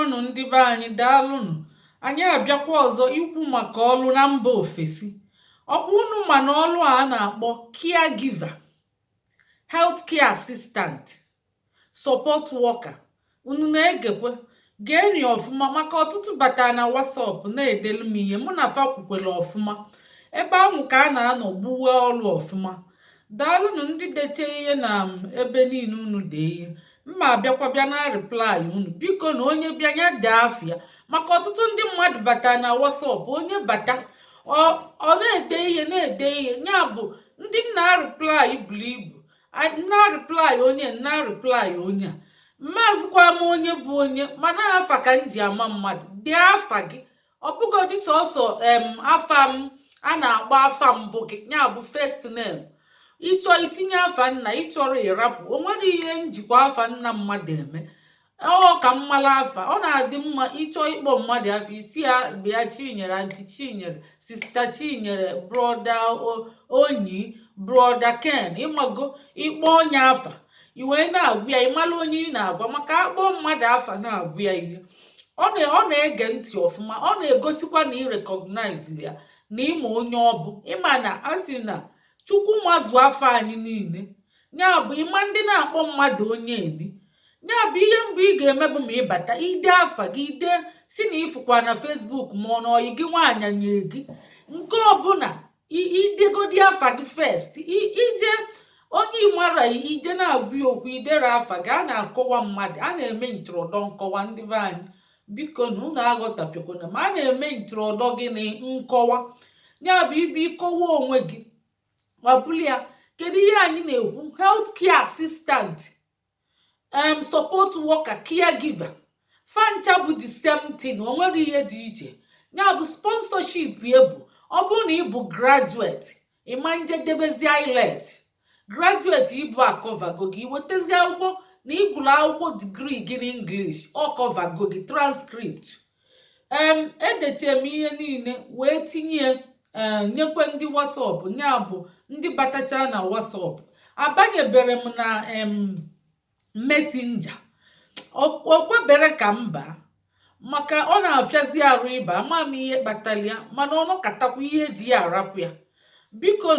Ndewonu ndị be anyị daalụnụ. Anyị abịakwa ọzọ ikwu maka ọlụ na mba ofesi. Ọkwa unu ma na ọlụ a na-akpọ caregiver, healthcare assistant, support worker. Unu na-egekwe geenị ọfụma maka ọtụtụ batara na WhatsApp na-edelu m ihe mụ na fa kwukwere ọfụma. Ebe ahụ ka a na-anọ gbuwe ọlụ ọfụma. Daalụnụ ndị deche ihe na ebe niile unu dee ihe. Mma abịakwa bịa na reply unu biko na onye bịa ya dee afịa maka ọtụtụ ndị mmadụ batara na WhatsApp onye bata ọ na-ede ihe ya bụ ndị na reply buru ibu na reply onye a mmazikwa m onye bụ onye mana afa ka m ji ama mmadụ dee afa gị ọ bụgodị sọsọ afa m a na-agba afa mbụ gị ya bụ first name. Ịchọ itinye afa nna ịchọrọ ịrapụ o nwere ihe njikwa afa nna mmadụ eme ọ ka mmala afa ọ na-adị mma ịchọ ịkpọ mmadụ afa isi ya bịa Chinyere, anti Chinyere, sista Chinyere, broda Onyi, broda Ken ịmago ịkpọ onye afa iwe na-agwụ ya ịmala onye ị na-agwa maka akpọ mmadụ afa na-agwụ ya ihe ọ na-ege ntị ọfụma ọ na-egosikwa na ị recognize ya na ịma onye ọ bụ ịma na a sị na Chukwu mazụ afọ anyị niile ya bụ ịma ndị na-akpọ mmadụ onye edi ya bụ ihe mbụ ị ga-eme bụ ma ịbata ide afa gị ide si na ịfụkwa na Facebook ma ọ na ọyị gị nwaanyị nye gị nke ọbụla idegodi afa gị first ije onye ịmara ije na-agwụ ya okwu idere afa gị a na-akọwa mmadụ a na-eme ntụrụndọ nkọwa ndị be anyị biko na unu aghọtafekwana ma a na-eme ntụrụndọ gị na nkọwa ya bụ ibe ịkọwa onwe gị ọbụla ya. Kedu ihe anyị na-ekwu? Healthcare assistant, support worker, caregiver, fancha bụ the same thing o nwere ihe dị iche ya bụ sponsorship ya bụ ọ bụrụ na ị bụ graduate ịma njedebezi IELTS graduate ịbụ akọvago gị iwetezi akwụkwọ na ịgụrụ akwụkwọ degree gị n'English ọ kọvago gị transcript edeche m ihe niile wee tinye nyekwe ndị WhatsApp ya bụ ndị batacha na WhatsApp abanyebere m na Messenger okwebere ka mba maka ọ na-afịazi arụ ịba ama m ihe kpatara ya mana ọ nọkatakwa ihe eji ya arapụ ya biko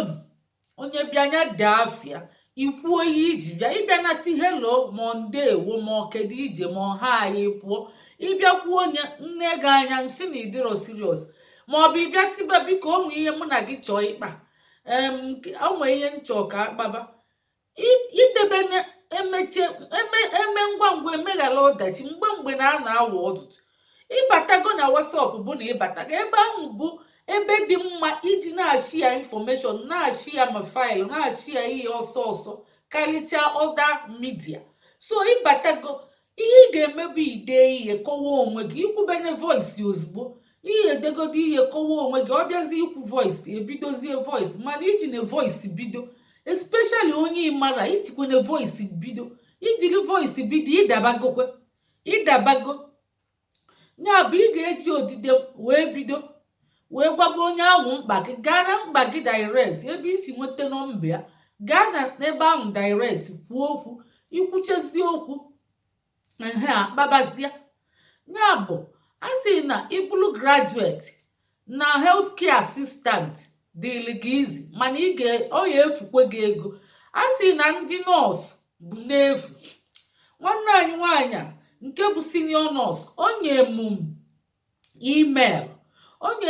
onye bịanya dee afịa ikwuo ihe iji bịa ịbịa na si hello ma ndewo ma kedu ije ma ha anyị pụọ ịbịa kwuo onye nne gị anya nsị na ịdịrọ serious ma ọ bụ ịbịa siba biko ụmụ ihe mụ na gị chọọ ịkpa ụmụ ihe nchọ ka akpaba idebe eme ngwa ngwa emeghara ọdachi mgbe na a na-awa ọdụtụ ịbatago na WhatsApp bụ na ịbatago ebe ahụ bụ ebe dị mma iji na-achị ya infọmeshọn na-achị ya ma faịlụ na-achị ya ihe ọsọ karịchaa ọda midia so ịbatago ihe ị ga-emebu ide ihe kọwa onwe gị ikwubene voice ozugbo ihe edegodo ihe kọwa onwe gị ọ bịazi ikwu voice ebidozie voice mana iji na voice bido especially onye ịmara ijikwene voice bido ijiri voice bido ịdabago ya bụ ị ga-eji odide wee bido wee gwaba onye ahụ mkpa gị gaa na mkpa gị direct ebe isi nweta nọmba ya gaa na n'ebe ahụ direct kwuo okwu ikwuchezi okwu akpabazia ya bụ a sị na ịbụrụ graduate na healthcare assistant dịrị gị izi mana ọ ya efukwe gị ego a sị na ndị nọọsụ bụ n'efu. Nwanne anyị nwaanyị a nke bụ senior nọọsụ onye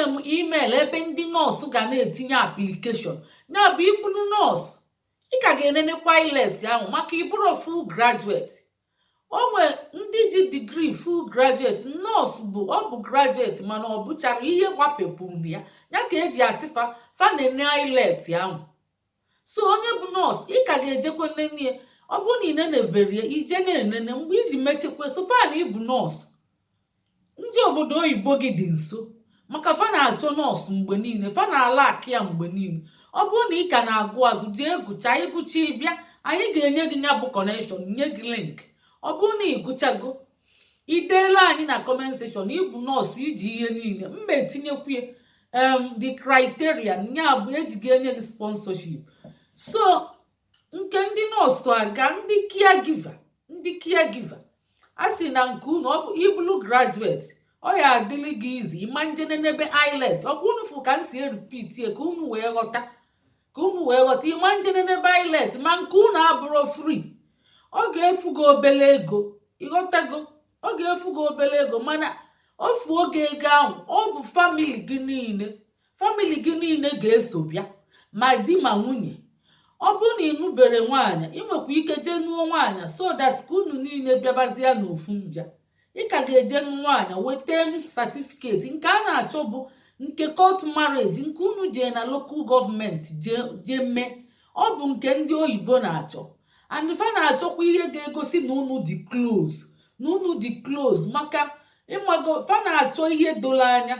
m email ebe ndị nọọsụ ga na-etinye application ya bụ ịbụrụ nọọsụ ị ka ga-enenekwa IELTS ahụ maka ịbụrụ full graduate onwe ndị ji degree full graduate nọọsụ ọ bụ graduate mana ọ bụchara ihe gbapepụrụ ya ka eji asị fa na-ene IELTS ahụ so onye bụ nọọsụ ị ka ga-ejekwa nene ọ bụrụ na ị nenebere ije na-enene mgbe iji mechekwa sofa na ịbụ nọọsụ ndị obodo oyibo gị dị nso maka fa na-achọ nọọsụ mgbe niile fa na-ala akị ya mgbe niile ọ bụrụ na ị ka na-agụ jee gụcha ịgụcha ịbịa anyị ga-enye gị ya bụ connection nye gị link ọ bụrụ na ị gụchago ideela anyị na comment section ịbụ nọọsụ iji ihe niile mma etinyekwu the criteria ya bụ eji ga-enye gị sponsorship so nke ndị nọọsụ aga ndị caregiver a sị na nke unu ọ bụ ibulu graduate ọ ya adịlị gị izi ịma njene n'ebe ilet ọ bụ unu fụ ka m si eripitie ka unu wee ghọta ịma njene n'ebe ilet ma nke unu abụrụ free ọ ga-efu gị obele ego ịghọtago ọ ga-efu gị obele ego mana ofu oge ego ahụ ọ bụ famili gị niile ga-eso bịa ma di ma nwunye. Ọ bụrụ na ịnụbere nwaanyị ịnwekwa ike jee nụọ nwaanyị so that ka unu niile bịabazie n'ofu mbịa ị ka ga-eje nụ nwaanyị weta satifiketi nke a na-achọ bụ nke court marriage nke unu jee na local gọọmenti jee mee ọ bụ nke ndị oyibo na-achọ and fa na-achọkwa ihe ga-egosi na unu dị close maka ịmago fa na-achọ ihe doro anya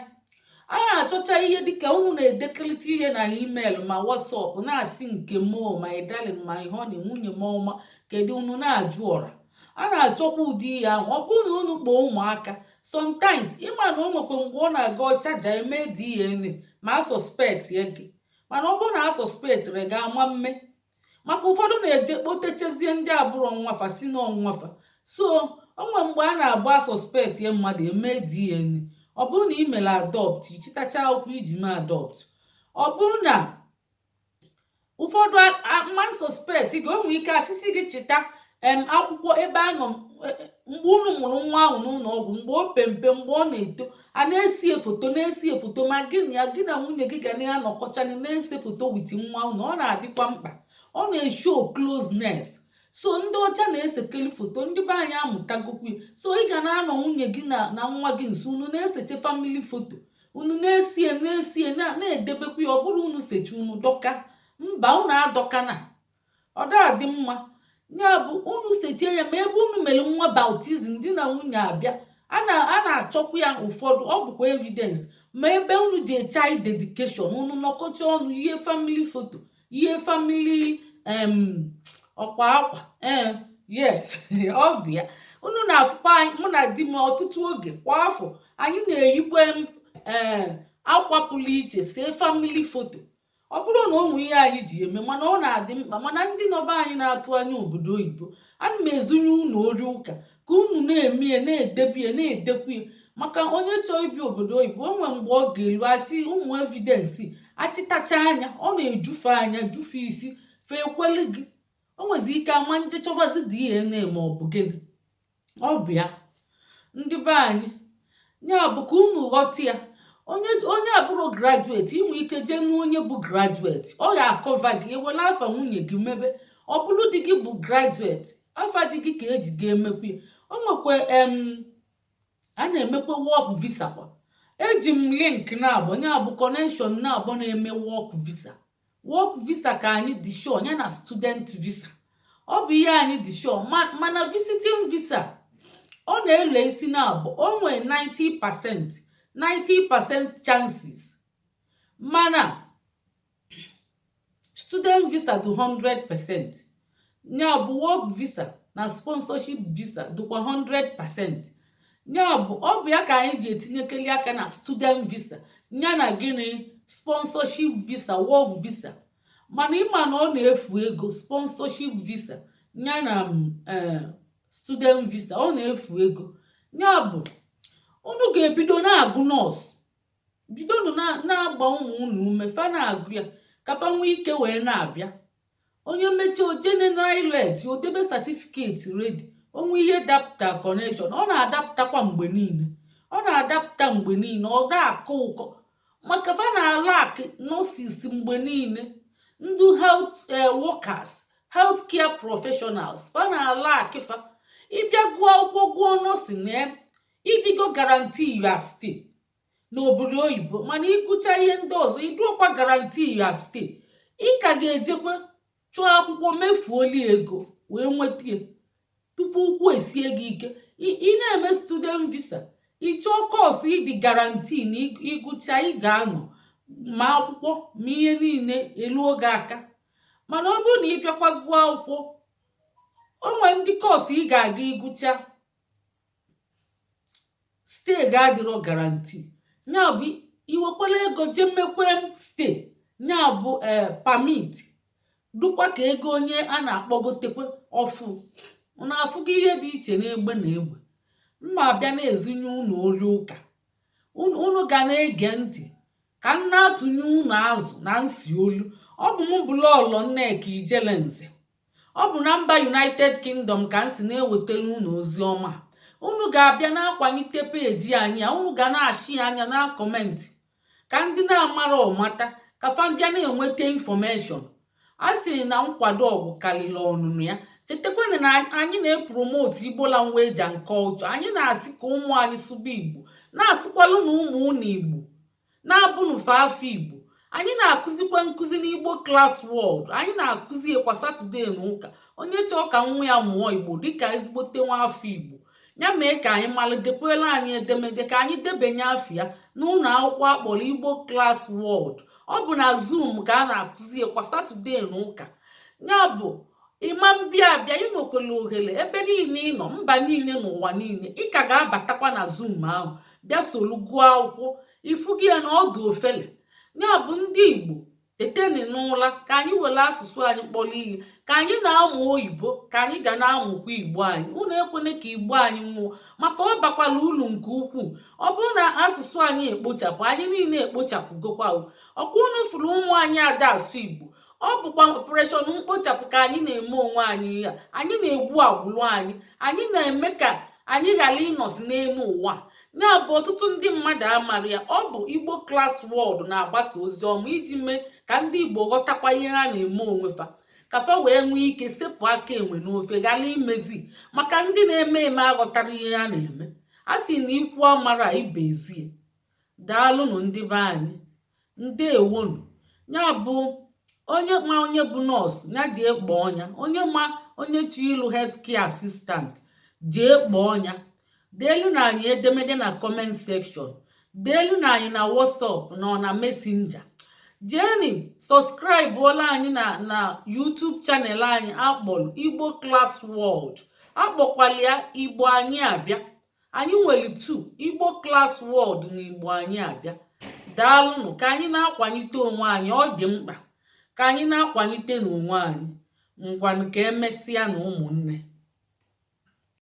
a na-achọcha ihe dịka unu na-edekelite ihe na email ma WhatsApp na-asị nke mo ma darling ma honey nwunye m ọma kedu unu na-ajụ ọra a na-achọkwa ụdị ihe ahụ ọ bụrụ na unu kpọọ ụmụaka sometimes ịma na o nwekwa mgbe ọ na-aga ọchaja eme DNA ma a suspect ya gị mana ọ bụrụ na a suspectịrị ga ama mme maka ụfọdụ na-eje kpotechezie ndị abụrụ nwafa si n'ọnwafa so onwe mgbe a na-agba suspect ya mmadụ eme DNA ọ bụrụ na ị mere adopt ichitacha akwụkwọ iji mee adopt ọ bụrụ na ụfọdụ man suspect ga onwe ike asịsị gị chịta akwụkwọ ebe a nọ mgbe unu mụrụ nwa ahụ n'ụlọ ọgwụ mgbe o pempe mgbe ọ na-eto a na-esie foto ma gị na nwunye gị ga na-anọkọchana na-ese foto wit nwa unu ọ na-adịkwa mkpa ọ na-eshow closeness so ndị ọcha na-esekeli foto ndị be anyị amụtagokwu so ị ga na-anọ nwunye gị na nwa gị nso unu na-eseche famili foto unu na-esie na-edebekwa ya ọ bụrụ unu sechi unu dọka mba unu adọkana ọ da-adị mma ya bụ unu sechie ya ma ebe unu mere nwa baptizim di na nwunye abịa a na-achọkwa ya ụfọdụ ọ bụkwa evidence ma ebe unu ji child dedication unu nọkọcha ọnụ ihe famili foto ihe famili ọkwa akwa yes ọ bịa unu na-afụkwa anyị mụ na di m ọtụtụ oge kwa afọ anyị na-eyikwe akwa pụrụ iche see famili foto ọ bụrụ na ụmụ ihe anyị ji eme mana ọ na-adị mkpa mana ndị nọba anyị na-atụ anya obodo oyibo ana m ezunye unu ori ụka ka unu na-eme ya na-edekwu ya maka onye chọọ ibi obodo oyibo o nwere mgbe ọ ga-elu asị ụmụ evidensi achịtacha anya ọ na-ejufe anya jufe isi fee kweli gị o nwezi ike ama nje chọbazi DNA ma ọ bụ gịnị ọ bịa ndị be anyị ya bụ ka unu ghọta ya onye abụrụ graduate inwe ike jee nụ onye bụ graduate ọ ga-akọva gị ewere afa nwunye gị mebe ọ bụrụ di gị bụ graduate afa di gị ka eji ga-emekwa o nwekwa a na-emekwa work visa kwa eji m link na-abụ ya bụ connection na-abụ na-eme work visa ka anyị dị sure ya na student visa ọ bụ ihe anyị dị sure mana visiting visa ọ na-ele isi na-abụ o nwee 90% chances mana student visa dị 100% ya bụ work visa na sponsorship visa dịkwa 100% ya bụ ọ bụ ya ka anyị ji etinyekeli aka na student visa ya na gịnị sponsorship visa work visa mana ịma na ọ na-efu ego sponsorship visa ya na student visa ọ na-efu ego ya bụ unu ga-ebido na-agụ nọọsụ bidonu na-agba ụmụ unu ume fa na-agụ ya kapa nwee ike wee na-abịa onye mmechi ojene na ilet odebe satifiketi redi onwe ihe dapụta connection ọ na-adapụtakwa mgbe niile ọ ga-akọ ụkọ maka fa na-ala akị nọọsis mgbe niile ndị health workers healthcare professionals fa na-ala akịfa ịbịa gụọ akwụkwọ gụọ nọọsin na ịdịgo guarantee ya stay n'obodo oyibo mana ịgụcha ihe ndị ọzọ ịdụọkwa guarantee ya stay ị ka ga-ejekwa chụọ akwụkwọ mefuoli ego wee nweta ya tupu ụkwụ esie gị ike ị na-eme student visa ịchọọ kọọsụ ịdị guarantee na ịgụcha ị ga-anọ ma akwụkwọ ma ihe niile elu oge aka mana ọ bụrụ na ị bịakwa gụọ akwụkwọ o nwere ndị kọọsụ ị ga-aga ịgụcha stay ga-adịrọ guarantee ya bụ iwekwala ego jee mmekwe stay ya bụ permit dụkwa ka ego onye a na-akpọgotekwe ọfụ na-afụgo ihe dị iche n'egbe na egbe mma abịa na-ezinye unu ori ụka. Unu ga na-ege ntị ka m na-atụnye unu azụ na nsi olu. Ọ bụ m bụ Lọlọ Nneka Ijelenze. Ọ bụ na mba United Kingdom ka m si na-ewetara unu ozi ọma. Unu ga-abịa na-akwalite peji anyị a. Unu ga na-achị anya na kọmentị ka ndị na-amara ọmata ka fa bịa na-enweta infọmeshọn. A sị na nkwado ọgwụ karịrị ọnụnụ ya. Chetakwana na anyị na-epromote Igbo language and culture. Anyị na-asị ka ụmụ anyị sụba Igbo, na-asụkwalụ na ụmụ unu Igbo, na-abụnụfe afọ Igbo. Anyị na-akụzikwa nkụzi n'Igbo Class World. Anyị na-akụzi kwa Satọde na ụka. Onye chọọ ka nwa ya mụọ Igbo dịka ezigbote nwa afọ Igbo, ya mee ka anyị malitekwela anyị edemede ka anyị debanye afọ ya n'ụlọ akwụkwọ akpọrọ Igbo Class World. Ọ bụ na Zoom ka a na-akụzi kwa Satọde na ụka. Ya bụ ịma mbịa abịa, ị nwekwara ohere ebe niile ị nọ, mba niile n'ụwa niile, ị ka ga-abatakwa na Zoom ahụ bịa solu gụọ akwụkwọ. Ifu gị ya na ọdụ ofele. Ya bụ ndị Igbo, teteni n'ụla ka anyị were asụsụ anyị kpọrọ ihe. Ka anyị na-amụ oyibo ka anyị ga na-amụkwa Igbo anyị. Unu ekwene ka Igbo anyị nwụọ, maka ọ bakwala ulu nke ukwuu. Ọ bụrụ na asụsụ anyị ekpochapụ, anyị niile ekpochapụgokwa. Ọkwa unu fụrụ ụmụ anyị ada asụ Igbo. Ọ bụkwa ọpụreshọn mkpochapụ ka anyị na-eme onwe anyị ya. Anyị na-egbu agbụrụ anyị. Anyị na-eme ka anyị ghara ịnọzi n'elu ụwa. Ya bụ ọtụtụ ndị mmadụ amara ya. Ọ bụ Igbo Class World na-agbasa ozi ọma iji mee ka ndị Igbo ghọtakwa ihe ha na-eme onwe fa, ka fa wee nwee ike sepụ aka enwe n'ofe ghara imezi. Maka ndị na-eme eme aghọtara ihe ha na-eme. A sị na ikwu amara ibe ezie. Daalụnụ ndị be anyị, ndewonu. Ya bụ onye ma onye bụ nọọsụ ya jee kpọọ ọnya. Onye ma onye chọ ịlụ Heathcare Assistant jee kpọọ ọnya. Deelu na anyị edemede na comment section. Deelu na anyị na WhatsApp na Messenger. Jeeni subscribe ụlọ anyị na YouTube channel anyị akpọrọ Igbo Class World. Akpọkwala ya Igbo anyị abịa. Anyị nwere 2, Igbo Class World na Igbo anyị abịa. Daalụnụ. Ka anyị na-akwalite onwe anyị, ọ dị mkpa ka anyị na-akwalite n'onwe anyị. Ngwanụ ka emesịa na ụmụnne.